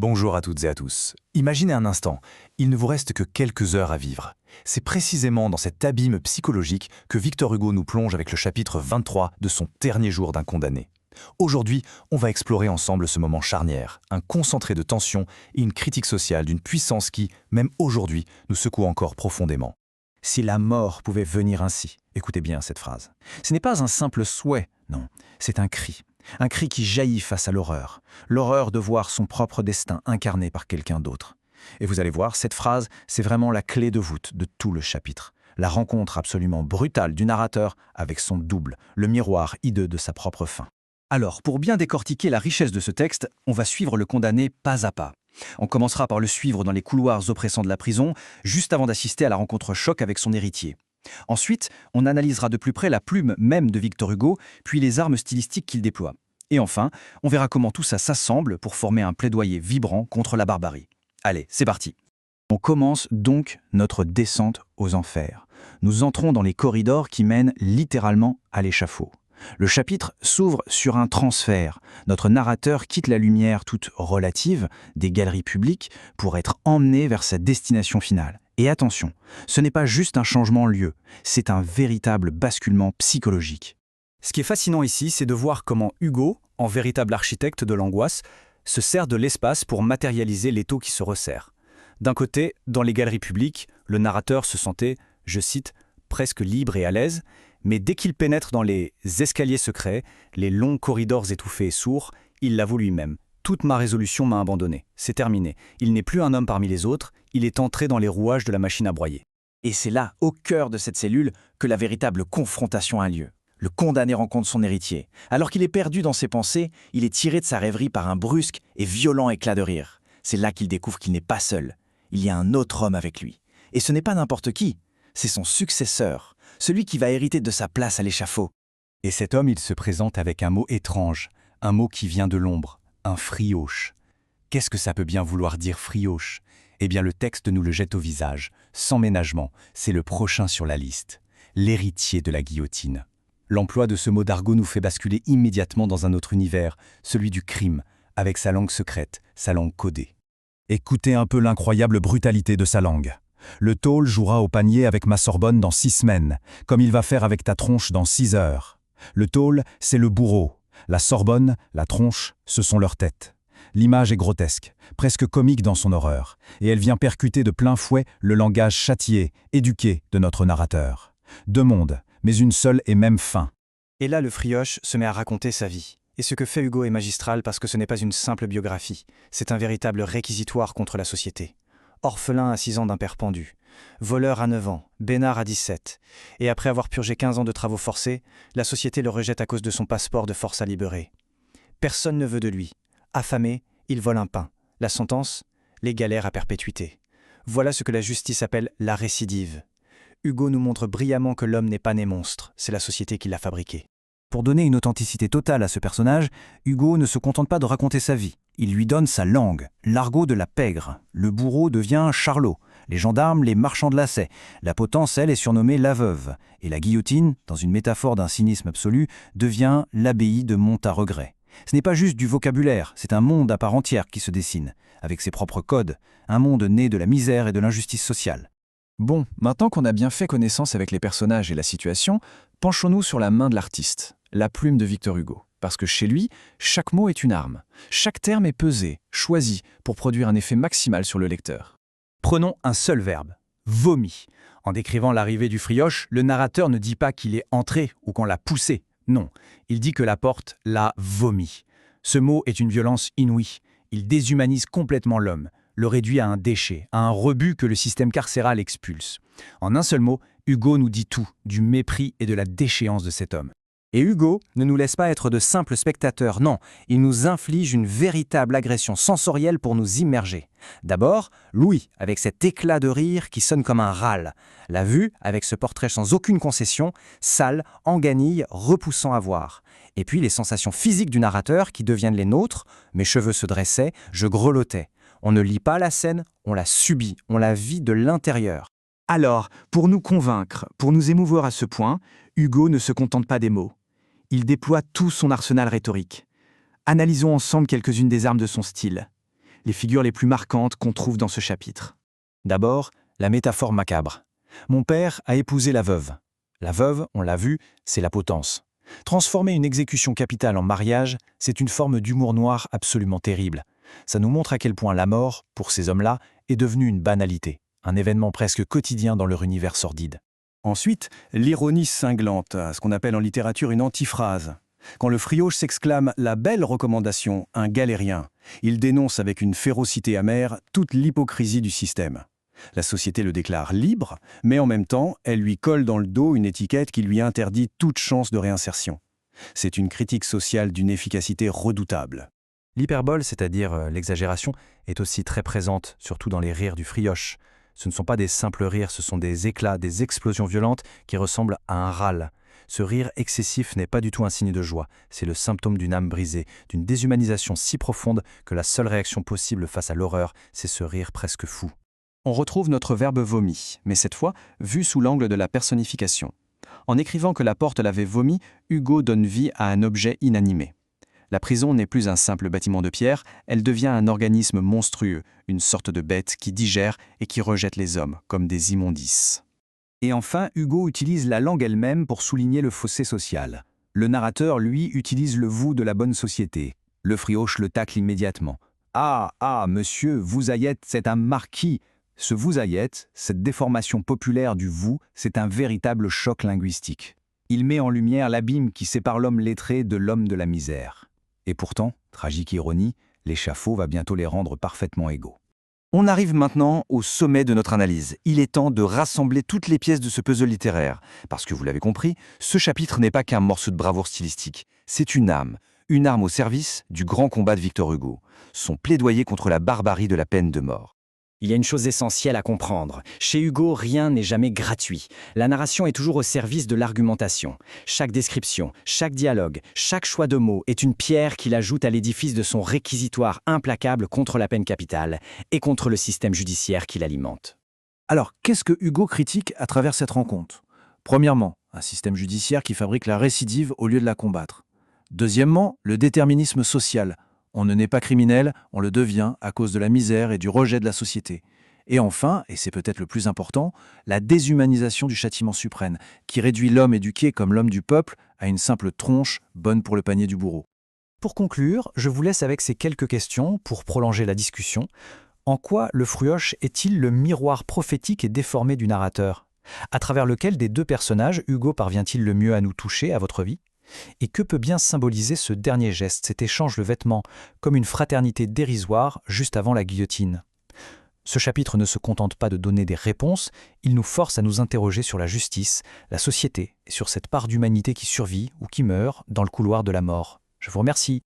Bonjour à toutes et à tous. Imaginez un instant, il ne vous reste que quelques heures à vivre. C'est précisément dans cet abîme psychologique que Victor Hugo nous plonge avec le chapitre 23 de son dernier jour d'un condamné. Aujourd'hui, on va explorer ensemble ce moment charnière, un concentré de tension et une critique sociale d'une puissance qui, même aujourd'hui, nous secoue encore profondément. Si la mort pouvait venir ainsi, écoutez bien cette phrase. Ce n'est pas un simple souhait, non, c'est un cri. Un cri qui jaillit face à l'horreur. L'horreur de voir son propre destin incarné par quelqu'un d'autre. Et vous allez voir, cette phrase, c'est vraiment la clé de voûte de tout le chapitre. La rencontre absolument brutale du narrateur avec son double, le miroir hideux de sa propre fin. Alors, pour bien décortiquer la richesse de ce texte, on va suivre le condamné pas à pas. On commencera par le suivre dans les couloirs oppressants de la prison, juste avant d'assister à la rencontre choc avec son héritier. Ensuite, on analysera de plus près la plume même de Victor Hugo, puis les armes stylistiques qu'il déploie. Et enfin, on verra comment tout ça s'assemble pour former un plaidoyer vibrant contre la barbarie. Allez, c'est parti. On commence donc notre descente aux enfers. Nous entrons dans les corridors qui mènent littéralement à l'échafaud. Le chapitre s'ouvre sur un transfert. Notre narrateur quitte la lumière toute relative des galeries publiques pour être emmené vers sa destination finale. Et attention, ce n'est pas juste un changement en lieu, c'est un véritable basculement psychologique. Ce qui est fascinant ici, c'est de voir comment Hugo, en véritable architecte de l'angoisse, se sert de l'espace pour matérialiser l'étau qui se resserre. D'un côté, dans les galeries publiques, le narrateur se sentait, je cite, presque libre et à l'aise, mais dès qu'il pénètre dans les escaliers secrets, les longs corridors étouffés et sourds, il l'avoue lui-même. Toute ma résolution m'a abandonné. C'est terminé. Il n'est plus un homme parmi les autres, il est entré dans les rouages de la machine à broyer. Et c'est là, au cœur de cette cellule, que la véritable confrontation a lieu. Le condamné rencontre son héritier. Alors qu'il est perdu dans ses pensées, il est tiré de sa rêverie par un brusque et violent éclat de rire. C'est là qu'il découvre qu'il n'est pas seul. Il y a un autre homme avec lui. Et ce n'est pas n'importe qui, c'est son successeur, celui qui va hériter de sa place à l'échafaud. Et cet homme, il se présente avec un mot étrange, un mot qui vient de l'ombre, un frioche. Qu'est-ce que ça peut bien vouloir dire frioche ? Eh bien, le texte nous le jette au visage, sans ménagement, c'est le prochain sur la liste, l'héritier de la guillotine. L'emploi de ce mot d'argot nous fait basculer immédiatement dans un autre univers, celui du crime, avec sa langue secrète, sa langue codée. Écoutez un peu l'incroyable brutalité de sa langue. Le tôle jouera au panier avec ma Sorbonne dans 6 semaines, comme il va faire avec ta tronche dans 6 heures. Le tôle, c'est le bourreau. La Sorbonne, la tronche, ce sont leurs têtes. L'image est grotesque, presque comique dans son horreur, et elle vient percuter de plein fouet le langage châtié, éduqué de notre narrateur. 2 mondes, mais une seule et même fin. Et là, le frioche se met à raconter sa vie. Et ce que fait Hugo est magistral parce que ce n'est pas une simple biographie, c'est un véritable réquisitoire contre la société. Orphelin à 6 ans d'un père pendu, voleur à 9 ans, bénard à 17, et après avoir purgé 15 ans de travaux forcés, la société le rejette à cause de son passeport de force à libérer. Personne ne veut de lui. Affamé, il vole un pain. La sentence ? Les galères à perpétuité. Voilà ce que la justice appelle la récidive. Hugo nous montre brillamment que l'homme n'est pas né monstre, c'est la société qui l'a fabriqué. Pour donner une authenticité totale à ce personnage, Hugo ne se contente pas de raconter sa vie. Il lui donne sa langue, l'argot de la pègre. Le bourreau devient Charlot, les gendarmes les marchands de lacets. La potence, elle, est surnommée la veuve. Et la guillotine, dans une métaphore d'un cynisme absolu, devient l'abbaye de Monte-à-Regret. Ce n'est pas juste du vocabulaire, c'est un monde à part entière qui se dessine, avec ses propres codes, un monde né de la misère et de l'injustice sociale. Bon, maintenant qu'on a bien fait connaissance avec les personnages et la situation, penchons-nous sur la main de l'artiste, la plume de Victor Hugo. Parce que chez lui, chaque mot est une arme. Chaque terme est pesé, choisi, pour produire un effet maximal sur le lecteur. Prenons un seul verbe, vomi. En décrivant l'arrivée du frioche, le narrateur ne dit pas qu'il est entré ou qu'on l'a poussé. Non, il dit que la porte l'a vomi. Ce mot est une violence inouïe. Il déshumanise complètement l'homme, le réduit à un déchet, à un rebut que le système carcéral expulse. En un seul mot, Hugo nous dit tout, du mépris et de la déchéance de cet homme. Et Hugo ne nous laisse pas être de simples spectateurs, non, il nous inflige une véritable agression sensorielle pour nous immerger. D'abord, Louis, avec cet éclat de rire qui sonne comme un râle. La vue, avec ce portrait sans aucune concession, sale, en guenille, repoussant à voir. Et puis les sensations physiques du narrateur qui deviennent les nôtres, mes cheveux se dressaient, je grelottais. On ne lit pas la scène, on la subit, on la vit de l'intérieur. Alors, pour nous convaincre, pour nous émouvoir à ce point, Hugo ne se contente pas des mots. Il déploie tout son arsenal rhétorique. Analysons ensemble quelques-unes des armes de son style. les figures les plus marquantes qu'on trouve dans ce chapitre. D'abord, la métaphore macabre. Mon père a épousé la veuve. La veuve, on l'a vu, c'est la potence. Transformer une exécution capitale en mariage, c'est une forme d'humour noir absolument terrible. Ça nous montre à quel point la mort, pour ces hommes-là, est devenue une banalité, un événement presque quotidien dans leur univers sordide. Ensuite, l'ironie cinglante, ce qu'on appelle en littérature une antiphrase. Quand le frioche s'exclame « la belle recommandation, un galérien », il dénonce avec une férocité amère toute l'hypocrisie du système. La société le déclare libre, mais en même temps, elle lui colle dans le dos une étiquette qui lui interdit toute chance de réinsertion. C'est une critique sociale d'une efficacité redoutable. L'hyperbole, c'est-à-dire l'exagération, est aussi très présente, surtout dans les rires du frioche. Ce ne sont pas des simples rires, ce sont des éclats, des explosions violentes qui ressemblent à un râle. Ce rire excessif n'est pas du tout un signe de joie, c'est le symptôme d'une âme brisée, d'une déshumanisation si profonde que la seule réaction possible face à l'horreur, c'est ce rire presque fou. On retrouve notre verbe vomi, mais cette fois, vu sous l'angle de la personnification. En écrivant que la porte l'avait vomi, Hugo donne vie à un objet inanimé. La prison n'est plus un simple bâtiment de pierre, elle devient un organisme monstrueux, une sorte de bête qui digère et qui rejette les hommes comme des immondices. Et enfin, Hugo utilise la langue elle-même pour souligner le fossé social. Le narrateur, lui, utilise le vous de la bonne société. Le frioche le tacle immédiatement. « Ah, monsieur, vous Ayette, c'est un marquis !» Ce vous Ayette, cette déformation populaire du vous, c'est un véritable choc linguistique. Il met en lumière l'abîme qui sépare l'homme lettré de l'homme de la misère. Et pourtant, tragique ironie, l'échafaud va bientôt les rendre parfaitement égaux. On arrive maintenant au sommet de notre analyse. Il est temps de rassembler toutes les pièces de ce puzzle littéraire. Parce que vous l'avez compris, ce chapitre n'est pas qu'un morceau de bravoure stylistique. C'est une arme au service du grand combat de Victor Hugo, son plaidoyer contre la barbarie de la peine de mort. Il y a une chose essentielle à comprendre. Chez Hugo, rien n'est jamais gratuit. La narration est toujours au service de l'argumentation. Chaque description, chaque dialogue, chaque choix de mots est une pierre qu'il ajoute à l'édifice de son réquisitoire implacable contre la peine capitale et contre le système judiciaire qui l'alimente. Alors, qu'est-ce que Hugo critique à travers cette rencontre? Premièrement, un système judiciaire qui fabrique la récidive au lieu de la combattre. Deuxièmement, le déterminisme social. On ne naît pas criminel, on le devient à cause de la misère et du rejet de la société. Et enfin, et c'est peut-être le plus important, la déshumanisation du châtiment suprême, qui réduit l'homme éduqué comme l'homme du peuple à une simple tronche bonne pour le panier du bourreau. Pour conclure, je vous laisse avec ces quelques questions pour prolonger la discussion. En quoi le frioche est-il le miroir prophétique et déformé du narrateur? À travers lequel des deux personnages, Hugo parvient-il le mieux à nous toucher, à votre avis? Et que peut bien symboliser ce dernier geste, cet échange de vêtements, comme une fraternité dérisoire juste avant la guillotine? Ce chapitre ne se contente pas de donner des réponses, il nous force à nous interroger sur la justice, la société et sur cette part d'humanité qui survit ou qui meurt dans le couloir de la mort. Je vous remercie.